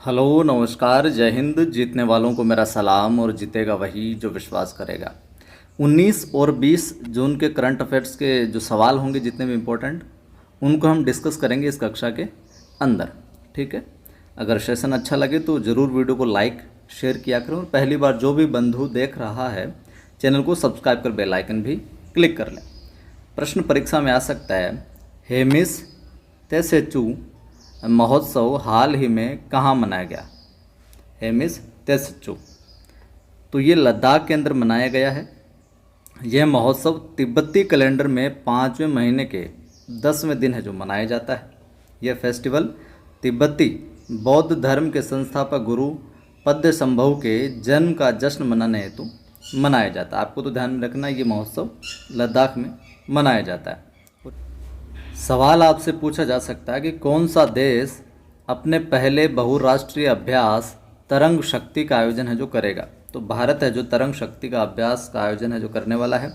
Hello नमस्कार जय हिंद। जीतने वालों को मेरा सलाम और जीतेगा वही जो विश्वास करेगा। 19 और 20 जून के करंट अफेयर्स के जो सवाल होंगे जितने भी इम्पोर्टेंट उनको हम डिस्कस करेंगे इस कक्षा के अंदर। ठीक है, अगर सेशन अच्छा लगे तो ज़रूर वीडियो को लाइक शेयर किया करो और पहली बार जो भी बंधु देख रहा है चैनल को सब्सक्राइब कर बेल आइकन भी क्लिक कर लें। प्रश्न परीक्षा में आ सकता है, हेमिस तेसेचू महोत्सव हाल ही में कहाँ मनाया गया? हेमिस तेसेचू, तो ये लद्दाख के अंदर मनाया गया है। यह महोत्सव तिब्बती कैलेंडर में 5वें महीने के 10वें दिन है जो मनाया जाता है। यह फेस्टिवल तिब्बती बौद्ध धर्म के संस्थापक गुरु पद्मसंभव के जन्म का जश्न मनाने हेतु मनाया जाता है। आपको तो ध्यान में रखना, ये महोत्सव लद्दाख में मनाया जाता है। सवाल आपसे पूछा जा सकता है कि कौन सा देश अपने पहले बहुराष्ट्रीय अभ्यास तरंग शक्ति का आयोजन है जो करेगा? तो भारत है जो तरंग शक्ति का अभ्यास का आयोजन है जो करने वाला है।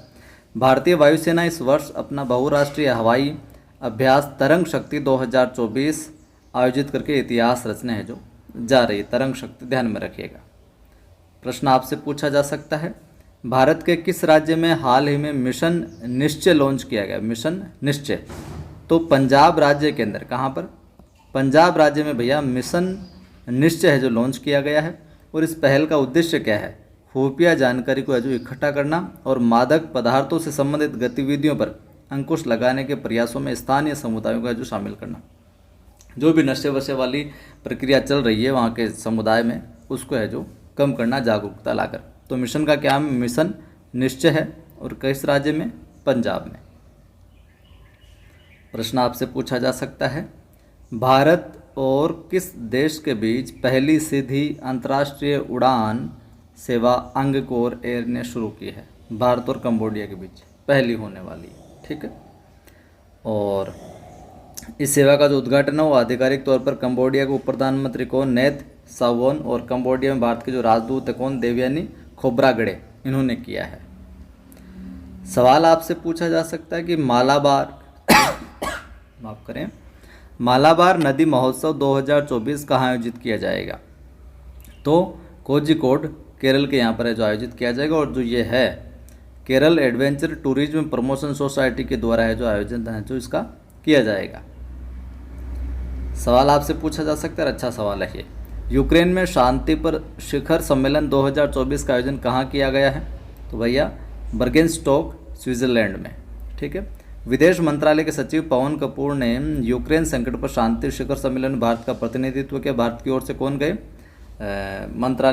भारतीय वायुसेना इस वर्ष अपना बहुराष्ट्रीय हवाई अभ्यास तरंग शक्ति 2024 आयोजित करके इतिहास रचने है जो जा रही है। तरंग शक्ति ध्यान में रखिएगा। प्रश्न आपसे पूछा जा सकता है, भारत के किस राज्य में हाल ही में मिशन निश्चय लॉन्च किया गया? मिशन निश्चय, तो पंजाब राज्य के अंदर। कहाँ पर? पंजाब राज्य में भैया मिशन निश्चय है जो लॉन्च किया गया है। और इस पहल का उद्देश्य क्या है? खुफिया जानकारी को है जो इकट्ठा करना और मादक पदार्थों से संबंधित गतिविधियों पर अंकुश लगाने के प्रयासों में स्थानीय समुदायों को है जो शामिल करना। जो भी नशे वशे वाली प्रक्रिया चल रही है वहाँ के समुदाय में, उसको है जो कम करना जागरूकता लाकर। तो मिशन का क्या मिशन निश्चय है और किस राज्य में? पंजाब में। प्रश्न आपसे पूछा जा सकता है, भारत और किस देश के बीच पहली सीधी अंतर्राष्ट्रीय उड़ान सेवा अंगकोर एयर ने शुरू की है? भारत और कंबोडिया के बीच पहली होने वाली है। ठीक है, और इस सेवा का जो उद्घाटन है वो आधिकारिक तौर पर कंबोडिया के उप प्रधानमंत्री कौन? नेत सावोन, और कंबोडिया में भारत के जो राजदूत है कौन? देवयानी खोब्रागडे, इन्होंने किया है। सवाल आपसे पूछा जा सकता है कि मालाबार नदी महोत्सव 2024 कहाँ आयोजित किया जाएगा? तो कोझिकोड केरल के यहाँ पर है जो आयोजित किया जाएगा। और जो ये है Kerala adventure tourism promotion society के द्वारा है जो आयोजन है जो इसका किया जाएगा। सवाल आपसे पूछा जा सकता है, अच्छा सवाल है ये, यूक्रेन में शांति पर शिखर सम्मेलन 2024 का आयोजन कहाँ किया गया है? तो भैया बर्गेनस्टॉक स्विट्जरलैंड में। ठीक है, विदेश मंत्रालय के सचिव पवन कपूर ने यूक्रेन संकट पर शांति शिखर सम्मेलन में भारत का प्रतिनिधित्व किया। भारत की ओर से कौन गए?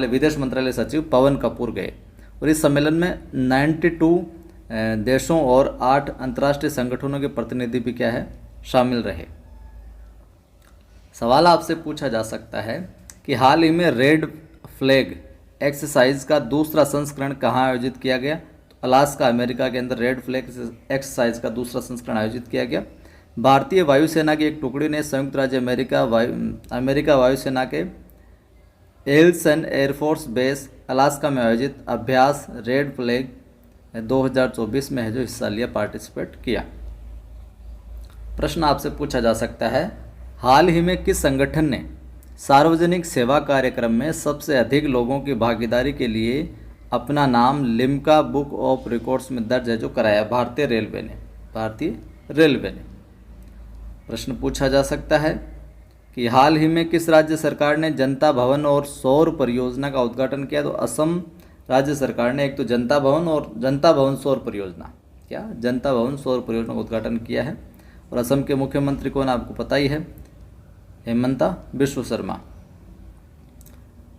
विदेश मंत्रालय सचिव पवन कपूर गए। और इस सम्मेलन में 92 देशों और 8 अंतर्राष्ट्रीय संगठनों के प्रतिनिधि भी क्या है? शामिल रहे। सवाल आपसे पूछा जा सकता है कि हाल ही में रेड फ्लैग एक्सरसाइज का दूसरा संस्करण कहाँ आयोजित किया गया? अलास्का अमेरिका के अंदर रेड फ्लैग एक्सरसाइज का दूसरा संस्करण आयोजित किया गया। भारतीय वायुसेना की एक टुकड़ी ने संयुक्त राज्य अमेरिका वायुसेना के एल्सन एयरफोर्स बेस अलास्का में आयोजित अभ्यास रेड फ्लैग 2024 में है जो हिस्सा लिया, पार्टिसिपेट किया। प्रश्न आपसे पूछा जा सकता है, हाल ही में किस संगठन ने सार्वजनिक सेवा कार्यक्रम में सबसे अधिक लोगों की भागीदारी के लिए अपना नाम लिम्का बुक ऑफ रिकॉर्ड्स में दर्ज है जो कराया? भारतीय रेलवे ने। भारतीय रेलवे ने। प्रश्न पूछा जा सकता है कि हाल ही में किस राज्य सरकार ने जनता भवन और सौर परियोजना का उद्घाटन किया? तो असम राज्य सरकार ने एक तो जनता भवन सौर परियोजना, क्या जनता भवन सौर परियोजना का उद्घाटन किया है। और असम के मुख्यमंत्री कौन? आपको पता ही है, Hemanta Biswa Sarma.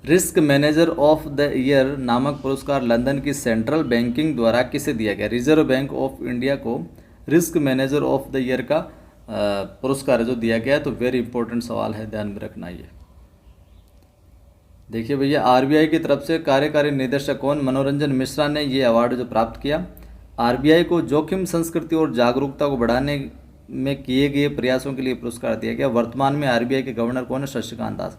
Risk manager of the year नामक पुरस्कार लंदन की सेंट्रल बैंकिंग द्वारा किसे दिया गया? रिजर्व बैंक ऑफ इंडिया को risk manager of the year का पुरस्कार जो दिया गया है। तो वेरी इंपॉर्टेंट सवाल है, ध्यान में रखना। ये देखिए भैया, आरबीआई की तरफ से कार्यकारी निदेशक कौन? मनोरंजन मिश्रा ने ये अवार्ड जो प्राप्त किया। आरबीआई को जोखिम संस्कृति और जागरूकता को बढ़ाने में किए गए प्रयासों के लिए पुरस्कार दिया गया। वर्तमान में आरबीआई के गवर्नर कौन है? शशिकांत दास।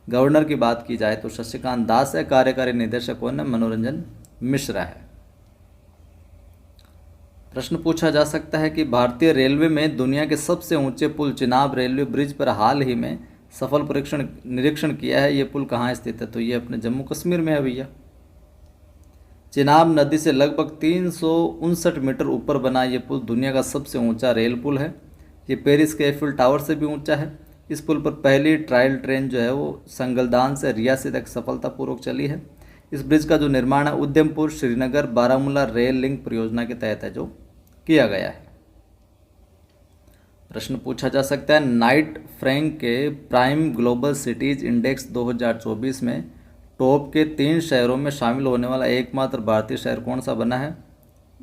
गवर्नर की बात की जाए तो शशिकांत दास है। कार्यकारी निदेशक कौन है? मनोरंजन मिश्रा है। प्रश्न पूछा जा सकता है कि भारतीय रेलवे में दुनिया के सबसे ऊंचे पुल चिनाब रेलवे ब्रिज पर हाल ही में सफल परीक्षण निरीक्षण किया है। ये पुल कहाँ स्थित है? तो ये अपने जम्मू कश्मीर में है भैया। चिनाब नदी से लगभग 359 मीटर ऊपर बना ये पुल दुनिया का सबसे ऊंचा रेल पुल है। ये पेरिस के एफिल टावर से भी ऊंचा है। इस पुल पर पहली ट्रायल ट्रेन जो है वो संगलदान से रियासी तक सफलतापूर्वक चली है। इस ब्रिज का जो निर्माण है उधमपुर श्रीनगर बारामूला रेल लिंक परियोजना के तहत है जो किया गया है। प्रश्न पूछा जा सकता है, नाइट फ्रैंक के प्राइम ग्लोबल सिटीज इंडेक्स 2024 में टॉप के 3 शहरों में शामिल होने वाला एकमात्र भारतीय शहर कौन सा बना है?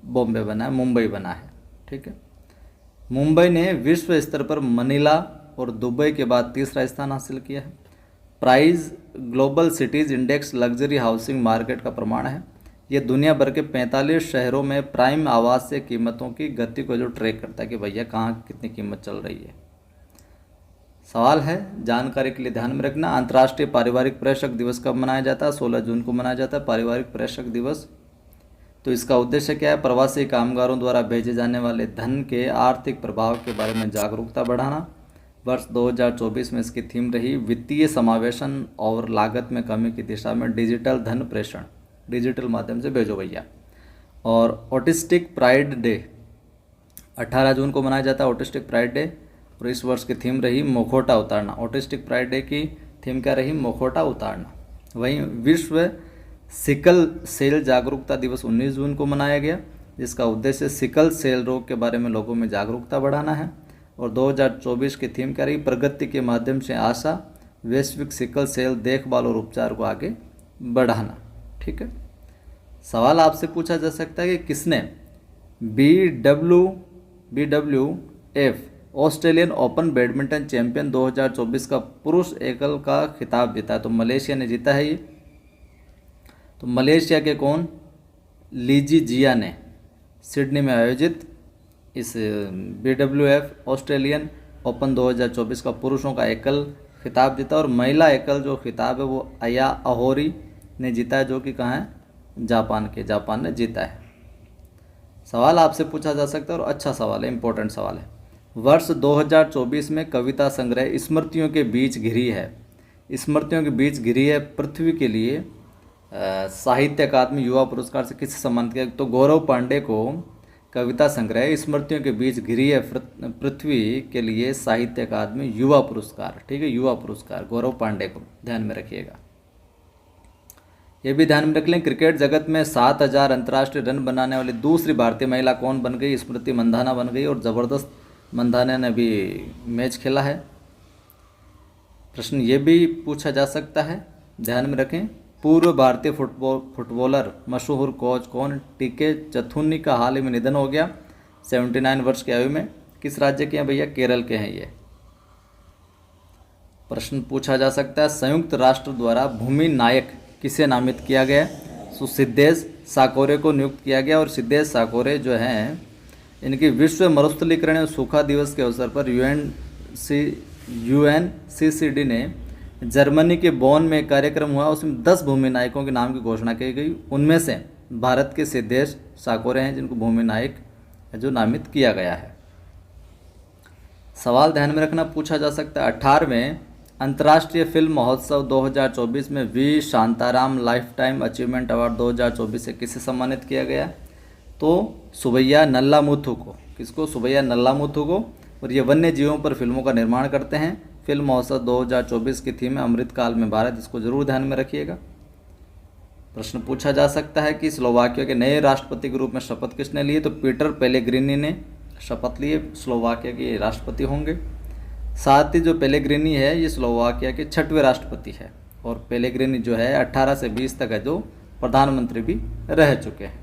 बॉम्बे बना है, मुंबई बना है। ठीक है, मुंबई ने विश्व स्तर पर मनीला और दुबई के बाद तीसरा स्थान हासिल किया है। Price global cities index luxury housing market का प्रमाण है। ये दुनिया भर के 45 शहरों में प्राइम आवासीय कीमतों की गति को जो ट्रैक करता है कि भैया कहाँ कितनी कीमत चल रही है। सवाल है, जानकारी के लिए ध्यान में रखना। अंतर्राष्ट्रीय पारिवारिक प्रेषक दिवस कब मनाया जाता है? 16 जून को मनाया जाता है पारिवारिक प्रेषक दिवस। तो इसका उद्देश्य क्या है? प्रवासी कामगारों द्वारा भेजे जाने वाले धन के आर्थिक प्रभाव के बारे में जागरूकता बढ़ाना। वर्ष 2024 में इसकी थीम रही वित्तीय समावेशन और लागत में कमी की दिशा में डिजिटल धन प्रेषण, डिजिटल माध्यम से भेजो भैया। और ऑटिस्टिक प्राइड डे 18 जून को मनाया जाता है ऑटिस्टिक प्राइड डे। और इस वर्ष की थीम रही मुखौटा उतारना। ऑटिस्टिक प्राइड डे की थीम क्या रही? मुखौटा उतारना। वहीं विश्व सिकल सेल जागरूकता दिवस 19 जून को मनाया गया, जिसका उद्देश्य सिकल सेल रोग के बारे में लोगों में जागरूकता बढ़ाना है। और 2024 की थीम क्या रही? प्रगति के माध्यम से आशा, वैश्विक सिकल सेल देखभाल और उपचार को आगे बढ़ाना। ठीक है, सवाल आपसे पूछा जा सकता है कि किसने BWF Australian open badminton champion 2024 का पुरुष एकल का खिताब जीता है? तो मलेशिया ने जीता है ये। तो मलेशिया के कौन? लीजी जिया ने सिडनी में आयोजित इस BWF ऑस्ट्रेलियन ओपन 2024 का पुरुषों का एकल खिताब जीता। और महिला एकल जो खिताब है वो अया अहोरी ने जीता है, जो कि कहाँ है? जापान ने जीता है। सवाल आपसे पूछा जा सकता है और अच्छा सवाल है, इंपॉर्टेंट सवाल है। वर्ष 2024 में कविता संग्रह स्मृतियों के बीच घिरी है, स्मृतियों के बीच घिरी है पृथ्वी के लिए साहित्य अकादमी युवा पुरस्कार से किसे सम्मानित किया? तो गौरव पांडे को कविता संग्रह स्मृतियों के बीच घिरी है पृथ्वी के लिए साहित्य अकादमी युवा पुरस्कार। ठीक है, युवा पुरस्कार गौरव पांडे को ध्यान में रखिएगा। ये भी ध्यान में रख लें, क्रिकेट जगत में 7000 अंतर्राष्ट्रीय रन बनाने वाली दूसरी भारतीय महिला कौन बन गई? स्मृति मंधाना बन गई। और ज़बरदस्त मंधाना ने भी मैच खेला है। प्रश्न ये भी पूछा जा सकता है, ध्यान में रखें, पूर्व भारतीय फुटबॉलर मशहूर कोच कौन? टीके चथुन्नी का हाल ही में निधन हो गया 79 वर्ष की आयु में। किस राज्य के हैं भैया? केरल के हैं ये। प्रश्न पूछा जा सकता है, संयुक्त राष्ट्र द्वारा भूमि नायक किसे नामित किया गया? तो सिद्धेश साकोरे को नियुक्त किया गया। और सिद्धेश साकोरे जो हैं इनकी विश्व मरुस्थलीकरण और सूखा दिवस के अवसर पर UNCCD ने जर्मनी के बोन में कार्यक्रम हुआ, उसमें 10 भूमि नायकों के नाम की घोषणा की गई। उनमें से भारत के सिद्धेश साकोरे हैं जिनको भूमि नायक जो नामित किया गया है। सवाल ध्यान में रखना पूछा जा सकता है, 18वें अंतर्राष्ट्रीय फिल्म महोत्सव 2024 में V Shantaram lifetime achievement award 2024 से किसे सम्मानित किया गया? तो सुबैया नल्लामुथु को। किसको? सुबैया नल्लामुथु को। और ये वन्य जीवों पर फिल्मों का निर्माण करते हैं। फिल्म महोत्सव 2024 की थीम है अमृतकाल में भारत, इसको जरूर ध्यान में रखिएगा। प्रश्न पूछा जा सकता है कि स्लोवाकिया के नए राष्ट्रपति के रूप में शपथ किसने लिए? तो पीटर पेलेग्रिनी ने शपथ लिए, स्लोवाकिया के राष्ट्रपति होंगे। साथ ही जो पेलेग्रिनी है ये स्लोवाकिया के 6वें राष्ट्रपति है। और पेलेग्रिनी जो है 18 से 20 तक है जो प्रधानमंत्री भी रह चुके हैं।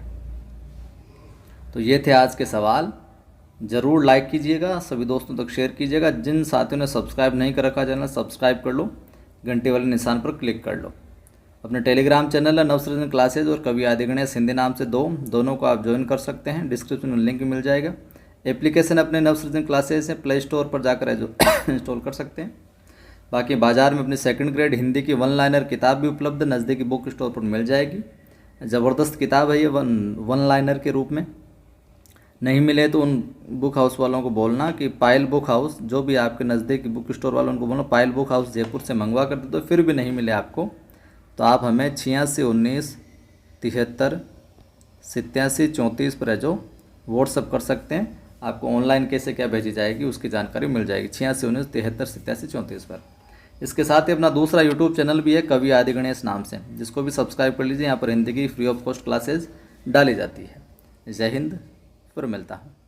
तो ये थे आज के सवाल। ज़रूर लाइक कीजिएगा, सभी दोस्तों तक शेयर कीजिएगा। जिन साथियों ने सब्सक्राइब नहीं कर रखा चैनल, सब्सक्राइब कर लो, घंटे वाले निशान पर क्लिक कर लो। अपने टेलीग्राम चैनल है नवसृजन क्लासेज और कवि आदिगणेश हिंदी नाम से दोनों को आप ज्वाइन कर सकते हैं। डिस्क्रिप्शन में लिंक मिल जाएगा। एप्लीकेशन अपने नवसृजन क्लासेज से प्ले स्टोर पर जाकर इंस्टॉल कर सकते हैं। बाकी बाजार में अपनी 2nd ग्रेड हिंदी की 1 लाइनर किताब भी उपलब्ध है, नज़दीकी बुक स्टोर पर मिल जाएगी। ज़बरदस्त किताब है ये 1 लाइनर के रूप में। नहीं मिले तो उन बुक हाउस वालों को बोलना कि पायल बुक हाउस, जो भी आपके नज़दीक बुक स्टोर वालों उनको बोलना पायल बुक हाउस जयपुर से मंगवा कर दे। तो फिर भी नहीं मिले आपको तो आप हमें 8619738734 पर जो व्हाट्सअप कर सकते हैं। आपको ऑनलाइन कैसे क्या भेजी जाएगी उसकी जानकारी मिल जाएगी 8619738734 पर। इसके साथ ही अपना दूसरा यूट्यूब चैनल भी है कवि आदि गणेश नाम से, जिसको भी सब्सक्राइब कर लीजिए। यहाँ पर हिंदी की फ्री ऑफ कॉस्ट क्लासेज डाली जाती है। जय हिंद, फिर मिलता हूँ।